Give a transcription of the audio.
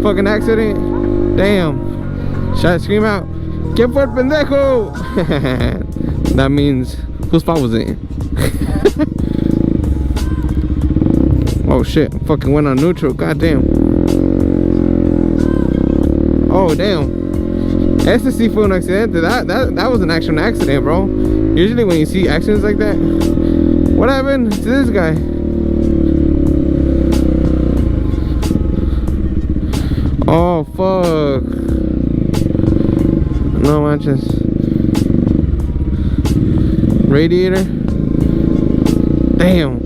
fucking accident. Damn. Should I scream out, "Que fue el pendejo?" That means, whose fault was it? Oh shit, fucking went on neutral, goddamn. Oh damn. Ese sí fue un accidente. That was an actual accident, bro. Usually when you see accidents like that, what happened to this guy? Oh fuck. No manches. Radiator. Damn.